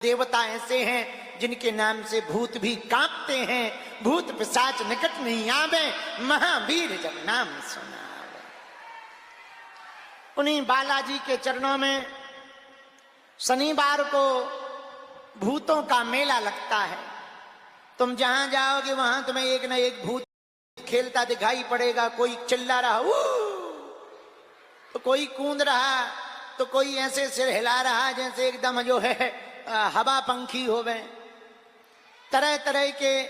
देवता ऐसे हैं जिनके नाम से भूत भी कांपते हैं। भूत पिशाच निकट नहीं आवे, महावीर जब नाम सुनावे। उन्हीं बालाजी के चरणों में शनिवार को भूतों का मेला लगता है। तुम जहां जाओगे वहां तुम्हें एक न एक भूत खेलता दिखाई पड़ेगा। कोई चिल्ला रहा तो कोई कूद रहा, तो कोई ऐसे सिर हिला रहा जैसे एकदम जो है हवा पंखी हो गए। तरह तरह के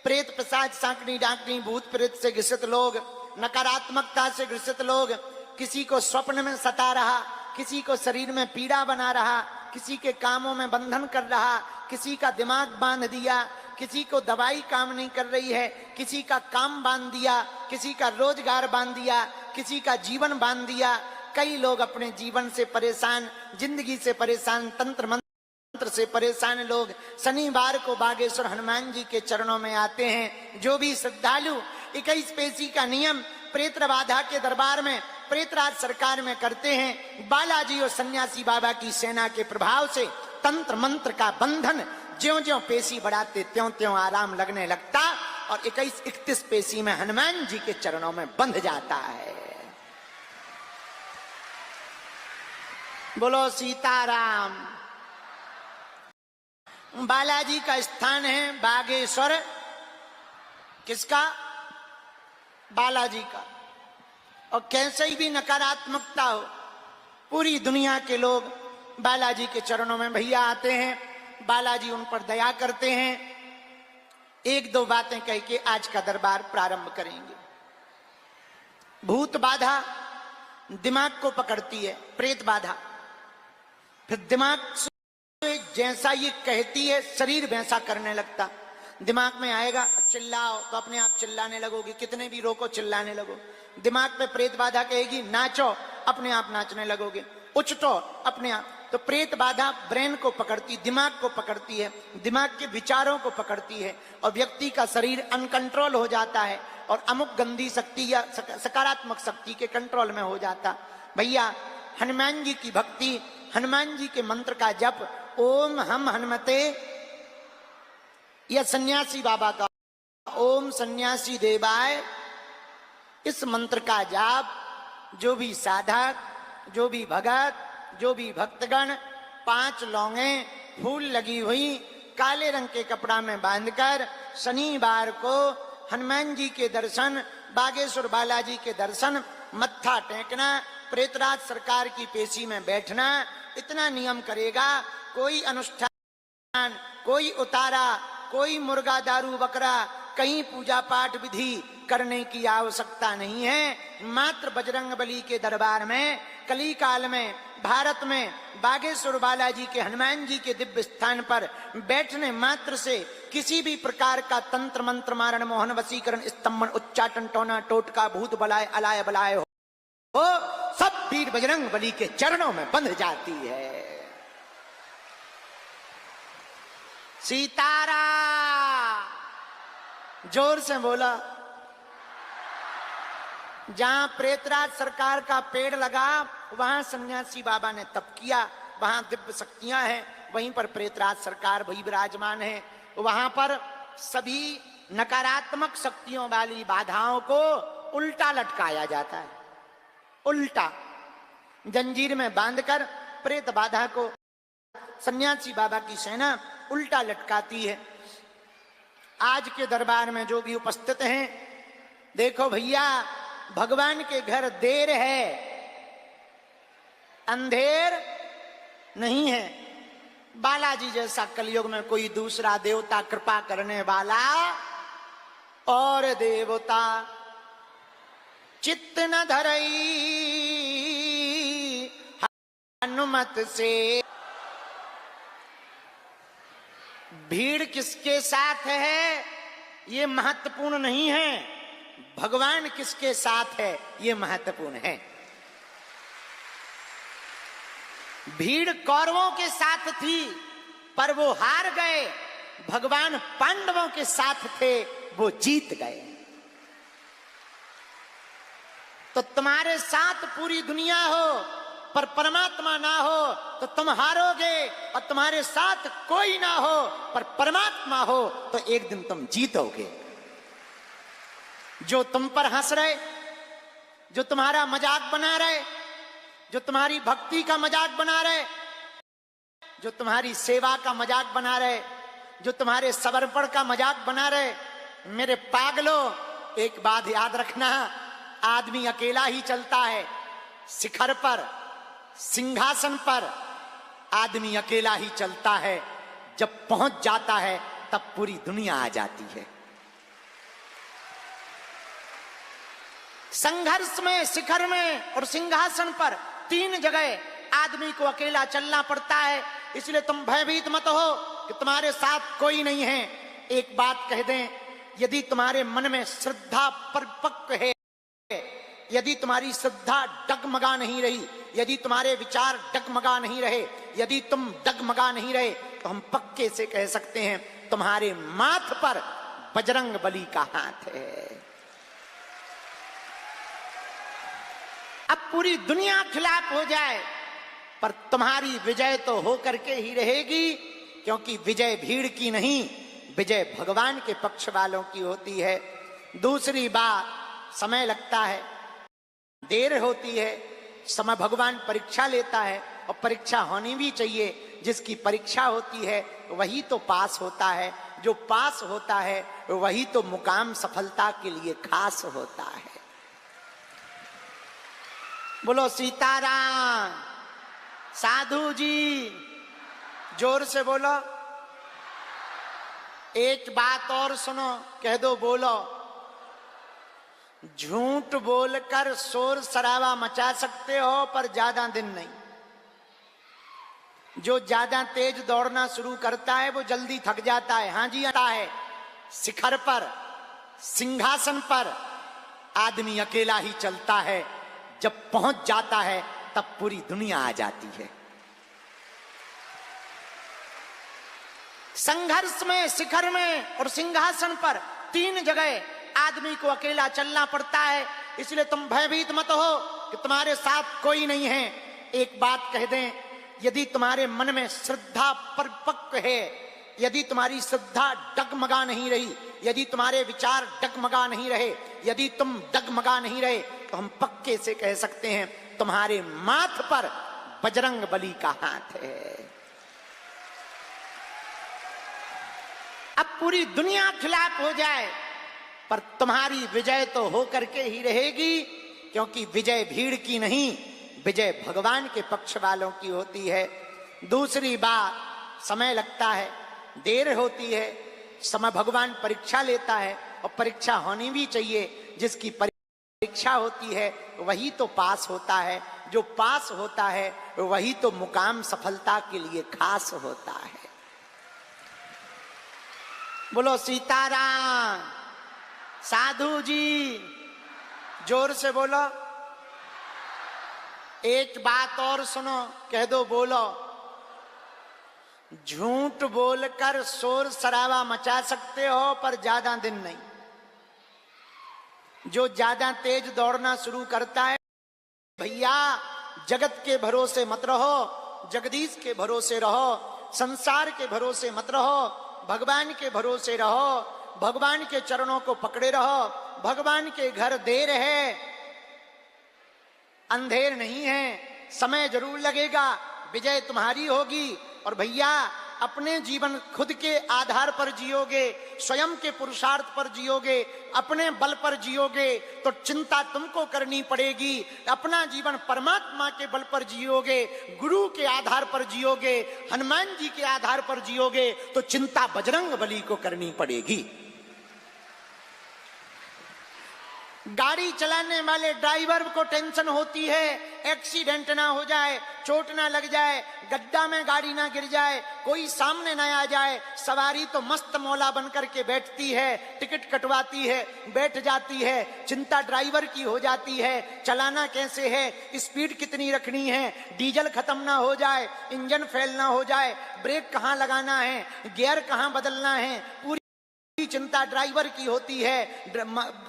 प्रेत पिशाच सांकनी डाकनी भूत प्रेत से ग्रसित लोग, नकारात्मकता से ग्रसित लोग, किसी को स्वप्न में सता रहा, किसी को शरीर में पीड़ा बना रहा, किसी के कामों में बंधन कर रहा, किसी का दिमाग बांध दिया, किसी को दवाई काम नहीं कर रही है, किसी का काम बांध दिया, किसी का रोजगार बांध दिया, किसी का जीवन बांध दिया। कई लोग अपने जीवन से परेशान, जिंदगी से परेशान, तंत्र मंत्र से परेशान लोग शनिवार को बागेश्वर हनुमान जी के चरणों में आते हैं। जो भी श्रद्धालु 21 पेशी का नियम प्रेत बाधा के दरबार में प्रेतराज सरकार में करते हैं, बालाजी और सन्यासी बाबा की सेना के प्रभाव से तंत्र मंत्र का बंधन ज्यों ज्यों पेशी बढ़ाते त्यों त्यों आराम लगने लगता और 21-31 पेशी में हनुमान जी के चरणों में बंध जाता है। बोलो सीताराम। बालाजी का स्थान है बागेश्वर। किसका? बालाजी का। और कैसे ही भी नकारात्मकता हो, पूरी दुनिया के लोग बालाजी के चरणों में भैया आते हैं। बालाजी उन पर दया करते हैं। एक दो बातें कह के आज का दरबार प्रारंभ करेंगे। भूत बाधा दिमाग को पकड़ती है, प्रेत बाधा फिर दिमाग से जैसा ये कहती है शरीर वैसा करने लगता। दिमाग में आएगा चिल्लाओ तो अपने आप चिल्लाने लगोगे, कितने भी रोको चिल्लाने लगो। दिमाग पे प्रेत बाधा कहेगी नाचो, अपने आप नाचने लगोगे, उछटो अपने आप। तो प्रेत बाधा ब्रेन को पकड़ती, दिमाग को पकड़ती है, दिमाग के विचारों को पकड़ती है और व्यक्ति का शरीर अनकंट्रोल हो जाता है और अमुक गंदी शक्ति या सकारात्मक शक्ति के कंट्रोल में हो जाता। भैया हनुमान जी की भक्ति, हनुमान जी के मंत्र का जप, ओम हम हनुमते, या सन्यासी बाबा का ओम सन्यासी देवाय, इस मंत्र का जाप जो भी साधक, जो भी भगत, जो भी भक्तगण 5 लौंगे फूल लगी हुई काले रंग के कपड़ा में बांधकर शनिवार को हनुमान जी के दर्शन, बागेश्वर बालाजी के दर्शन, मत्था टेकना, प्रेतराज सरकार की पेशी में बैठना, इतना नियम करेगा। कोई अनुष्ठान, कोई उतारा, कोई मुर्गा दारू बकरा, कहीं पूजा पाठ विधि करने की आवश्यकता नहीं है। मात्र बजरंग बली के दरबार में कली काल में भारत में बागेश्वर बालाजी के हनुमान जी के दिव्य स्थान पर बैठने मात्र से किसी भी प्रकार का तंत्र मंत्र मारण मोहन वशीकरण स्तंभन उच्चाटन टोना टोटका भूत बलाय अलाय बलाय हो सब पीर बजरंग बली के चरणों में बंध जाती है। सीतारा जोर से बोला। जहां प्रेतराज सरकार का पेड़ लगा वहां सन्यासी बाबा ने तप किया, वहां दिव्य शक्तियां हैं, वहीं पर प्रेतराज सरकार वही विराजमान है। वहां पर सभी नकारात्मक शक्तियों वाली बाधाओं को उल्टा लटकाया जाता है। उल्टा जंजीर में बांधकर प्रेत बाधा को सन्यासी बाबा की सेना उल्टा लटकाती है। आज के दरबार में जो भी उपस्थित हैं, देखो भैया भगवान के घर देर है, अंधेर नहीं है। बालाजी जैसा कलयुग में कोई दूसरा देवता कृपा करने वाला और देवता चित्त न धरई हनुमत से। भीड़ किसके साथ है ये महत्वपूर्ण नहीं है, भगवान किसके साथ है ये महत्वपूर्ण है। भीड़ कौरवों के साथ थी पर वो हार गए, भगवान पांडवों के साथ थे वो जीत गए। तो तुम्हारे साथ पूरी दुनिया हो पर परमात्मा ना हो तो तुम हारोगे, और तुम्हारे साथ कोई ना हो पर परमात्मा हो तो एक दिन तुम जीतोगे। जो तुम पर हंस रहे, जो तुम्हारा मजाक बना रहे, जो तुम्हारी भक्ति का मजाक बना रहे, जो तुम्हारी सेवा का मजाक बना रहे, जो तुम्हारे समर्पण का मजाक बना रहे, मेरे पागलों एक बात याद रखना, आदमी अकेला ही चलता है। शिखर पर, सिंहासन पर आदमी अकेला ही चलता है। जब पहुंच जाता है तब पूरी दुनिया आ जाती है। संघर्ष में, शिखर में और सिंहासन पर तीन जगह आदमी को अकेला चलना पड़ता है। इसलिए तुम भयभीत मत हो कि तुम्हारे साथ कोई नहीं है। एक बात कह दें, यदि तुम्हारे मन में श्रद्धा परिपक्व है, यदि तुम्हारी श्रद्धा डगमगा नहीं रही, यदि तुम्हारे विचार डगमगा नहीं रहे, यदि तुम डगमगा नहीं रहे, तो हम पक्के से कह सकते हैं तुम्हारे माथ पर बजरंग बली का हाथ है। अब पूरी दुनिया खिलाफ हो जाए पर तुम्हारी विजय तो होकर के ही रहेगी, क्योंकि विजय भीड़ की नहीं, विजय भगवान के पक्ष वालों की होती है। दूसरी बात, समय लगता है, देर होती है, समय भगवान परीक्षा लेता है और परीक्षा होनी भी चाहिए। जिसकी परीक्षा होती है वही तो पास होता है, जो पास होता है वही तो मुकाम सफलता के लिए खास होता है। बोलो सीताराम। साधु जी जोर से बोलो। एक बात और सुनो, कह दो बोलो। झूठ बोलकर शोर शराबा मचा सकते हो पर ज्यादा दिन नहीं। जो ज्यादा तेज दौड़ना शुरू करता है वो जल्दी थक जाता है। हाँ जी, आता है। शिखर पर, सिंहासन पर आदमी अकेला ही चलता है। जब पहुंच जाता है तब पूरी दुनिया आ जाती है। संघर्ष में, शिखर में और सिंहासन पर तीन जगह आदमी को अकेला चलना पड़ता है। इसलिए तुम भयभीत मत हो कि तुम्हारे साथ कोई नहीं है। एक बात कह दें, यदि तुम्हारे मन में श्रद्धा परिपक्व है, यदि तुम्हारी श्रद्धा डगमगा नहीं रही, यदि तुम्हारे विचार डगमगा नहीं रहे, यदि तुम डगमगा नहीं रहे, तो हम पक्के से कह सकते हैं तुम्हारे माथ पर बजरंग बली का हाथ है। अब पूरी दुनिया खिलाफ हो जाए पर तुम्हारी विजय तो होकर के ही रहेगी, क्योंकि विजय भीड़ की नहीं, विजय भगवान के पक्ष वालों की होती है। दूसरी बात, समय लगता है, देर होती है, समय भगवान परीक्षा लेता है और परीक्षा होनी भी चाहिए। जिसकी परीक्षा होती है वही तो पास होता है, जो पास होता है वही तो मुकाम सफलता के लिए खास होता है। बोलो सीताराम। साधु जी जोर से बोलो। एक बात और सुनो, कह दो बोलो। झूठ बोलकर शोर शराबा मचा सकते हो पर ज्यादा दिन नहीं। जो ज्यादा तेज दौड़ना शुरू करता है, भैया जगत के भरोसे मत रहो, जगदीश के भरोसे रहो, संसार के भरोसे मत रहो, भगवान के भरोसे रहो, भगवान के चरणों को पकड़े रहो। भगवान के घर देर है, अंधेर नहीं है। समय जरूर लगेगा, विजय तुम्हारी होगी। और भैया अपने जीवन खुद के आधार पर जियोगे, स्वयं के पुरुषार्थ पर जियोगे, अपने बल पर जियोगे तो चिंता तुमको करनी पड़ेगी। अपना जीवन परमात्मा के बल पर जियोगे, गुरु के आधार पर जियोगे, हनुमान जी के आधार पर जियोगे तो चिंता बजरंग बली को करनी पड़ेगी। गाड़ी चलाने वाले ड्राइवर को टेंशन होती है एक्सीडेंट ना हो जाए, चोट ना लग जाए, गड्ढा में गाड़ी ना गिर जाए, कोई सामने ना आ जाए। सवारी तो मस्त मौला बन करके बैठती है, टिकट कटवाती है, बैठ जाती है। चिंता ड्राइवर की हो जाती है, चलाना कैसे है, स्पीड कितनी रखनी है, डीजल खत्म ना हो जाए, इंजन फेल ना हो जाए, ब्रेक कहाँ लगाना है, गियर कहाँ बदलना है, पूरी चिंता ड्राइवर की होती है।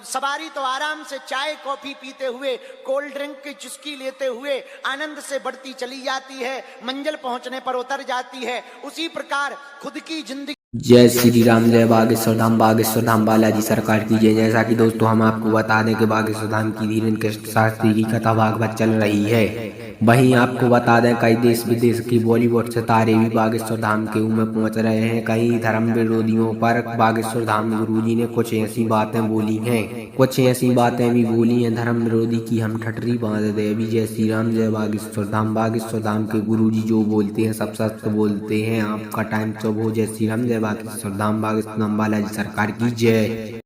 सवारी तो आराम से चाय कॉफी पीते हुए, कोल्ड ड्रिंक की चुस्की लेते हुए आनंद से बढ़ती चली जाती है, मंजिल पहुंचने पर उतर जाती है। उसी प्रकार खुद की जिंदगी। जय श्री राम, जय बागेश्वर धाम बालाजी सरकार की जय। जैसा कि दोस्तों हम आपको बता दें कि बागेश्वर धाम की धीरेन्द्र कृष्ण शास्त्री की कथा भागवत चल रही है। वहीं आपको बता दें कई देश विदेश की बॉलीवुड सितारे भी बागेश्वर धाम के में पहुंच रहे हैं। कई धर्म विरोधियों पर बागेश्वर धाम गुरुजी ने कुछ ऐसी बातें बोली हैं, कुछ ऐसी बातें भी बोली हैं धर्म विरोधी की हम ठटरी बांध दे। अभी जय श्री राम, जय बागेश्वर धाम के गुरुजी जो बोलते हैं सब सच बोलते हैं। आपका टाइम शुभ हो। जय श्री राम, जय बागेश्वर धाम बालाजी सरकार की जय।